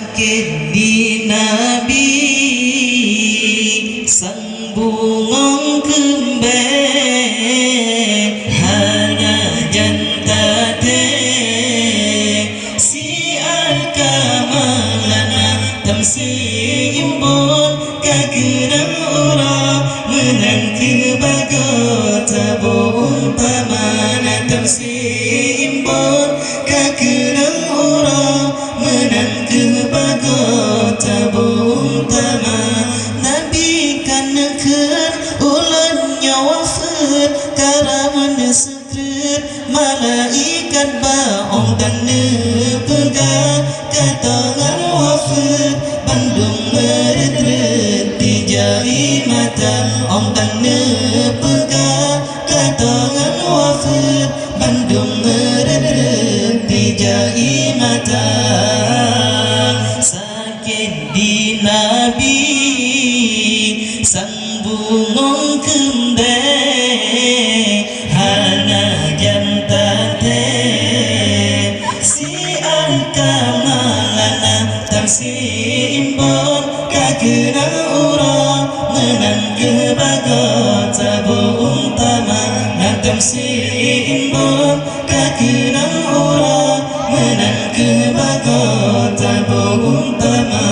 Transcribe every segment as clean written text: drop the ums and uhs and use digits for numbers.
sakit di Nabi sang bungong kembe hanya jantate si alkamalana tamsi imbon kagerang ora menang kebagot tabung pamana tamsi imbon kagerang ora menang kebagot tabung pamana nabi kanekan ulan nyawafir karaman sekret malaikat baong dan nepegang katangan wafir bandung meredret di jari mata om dan nepegang katangan wafir bandung meredret di jari mata sakit di Nabi sang bungong kembe hana jantate si alkamalana tamsi imbon kakena ura menang kebagot tabung tama tamsi imbon kakena ura menang kebagot tabung tama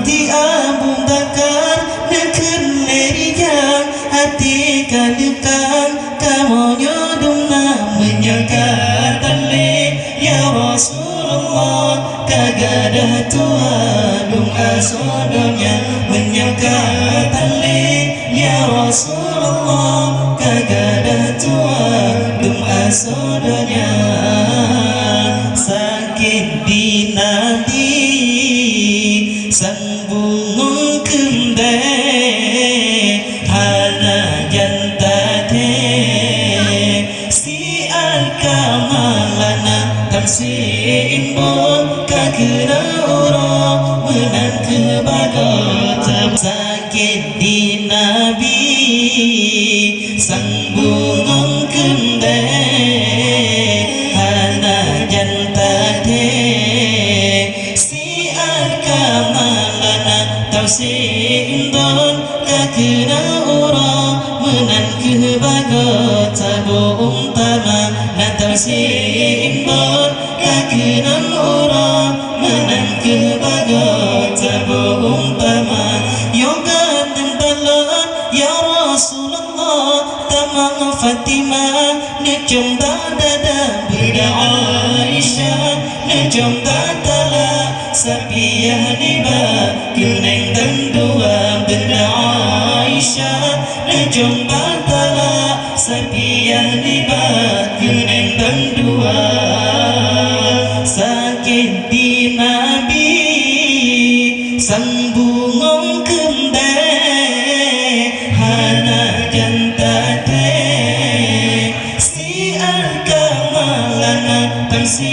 di abung bakar neken lerijan hati kadukan kamu nyodungna menyangkatan le ya Rasulullah kagadah tuadung asodonya menyangkatan le ya Rasulullah kagadah tuadung asodonya sakit di Nabi sang bungong kembe hana jantate si alkamalana tamsi imbon kakena ura menang kebagot sakit di Nabi sang bungong kembe hana jantate si alkamalana tamsi imbon kakena ura menang kebagot tabung tama tamsi imbon kakena ura menang kebagot tabung tama yoga tembalan ya Rasulullah tamang Fatimah necom dada beda Aisyah necom datala Safiyah liba kuneng dan dua benda Aisyah necom datala Safiyah liba kuneng dan dua sakit di Nabi sang bungong kembe hana jantate si alkamalana tamsi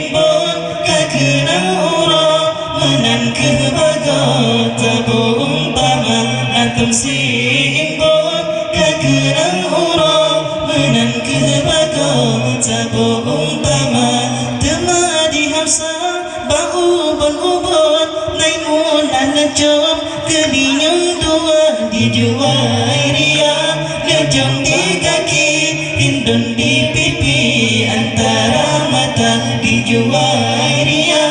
imbon kakena ura menang kebagot tabung tama tamsi imbon kakena ura menang kebagot tabung tama temadi hamsa bau ubon naimunan necom kelinyung dua di Juwairia necom di kaki hindun di pipi antara mata di Juwairia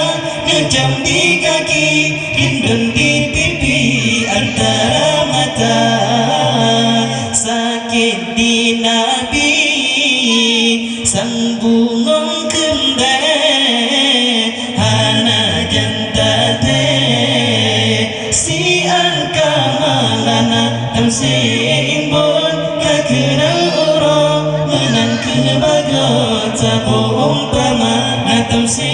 necom di kaki hindun di pipi antara mata sakit di Nabi sang bungong kembe hana jantate si alkamalana tamsi imbon kakena ura menang kebagot tabung tama tamsi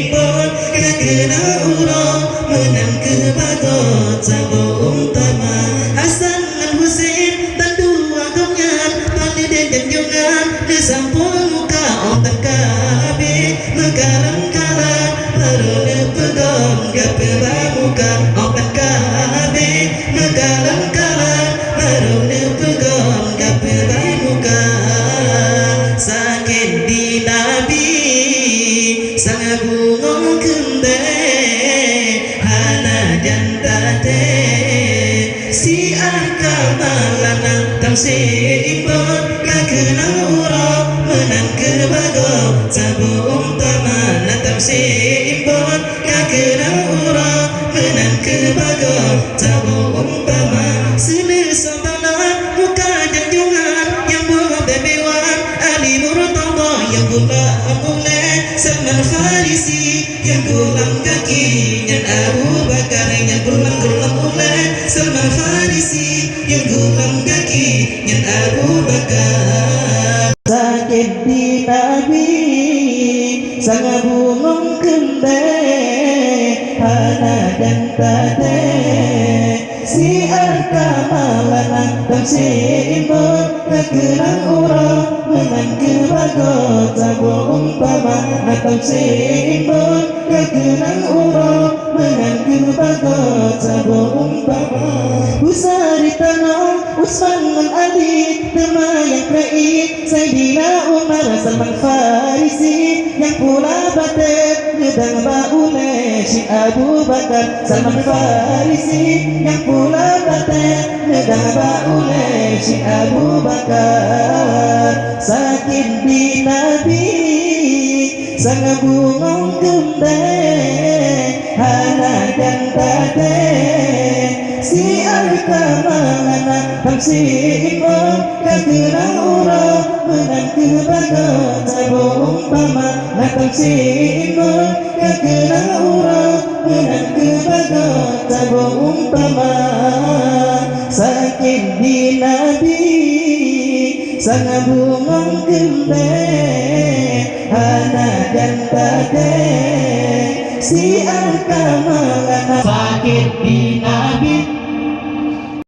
imbon kakena ura menang kebagot tabung tama Hasan dan Husain berdua kawan Walidin dan jungan disampung muka otak kabe megarang kalah baru pegang gapela muka otak kabe megarang kalah baru pegang gapela muka sakit di Nabi sang bungong kembe datang seimbang kakenang urang menang kebago sabu umpama datang seimbang kakenang urang menang kebago sabu umpama selesa tanah muka junjungan yang buah bebewan Ali Murtada yang gula mulai Salman Farisi yang gulang kaki dan Abu Bakar yang gulang mulai Salman Farisi yang gulang kaki dan Abu Bakar sakit di Nabi sang bungung kembe hana dan tade si arkamalana dan si imun kekerang urang menang kebagot sabu umpama atau si imun kekerang urang menang kebagot sabu umpama Husari tanah Usman Ali tema yang kreik Sayyidina Umar Salman Farisi yang pula batet ngedang baule si Abu Bakar Salman Farisi yang pula batet ngedang baule si Abu Bakar sakit di Nabi sang bungong gembe hana dan tade si arkamalana tam si imam kagerang urang menang kebagot sabu umpama tam si imam kagerang urang menang kebagot sabu umpama sakit di Nabi sang bungong gembe hana dan tade si arkamalana sakit di Nabi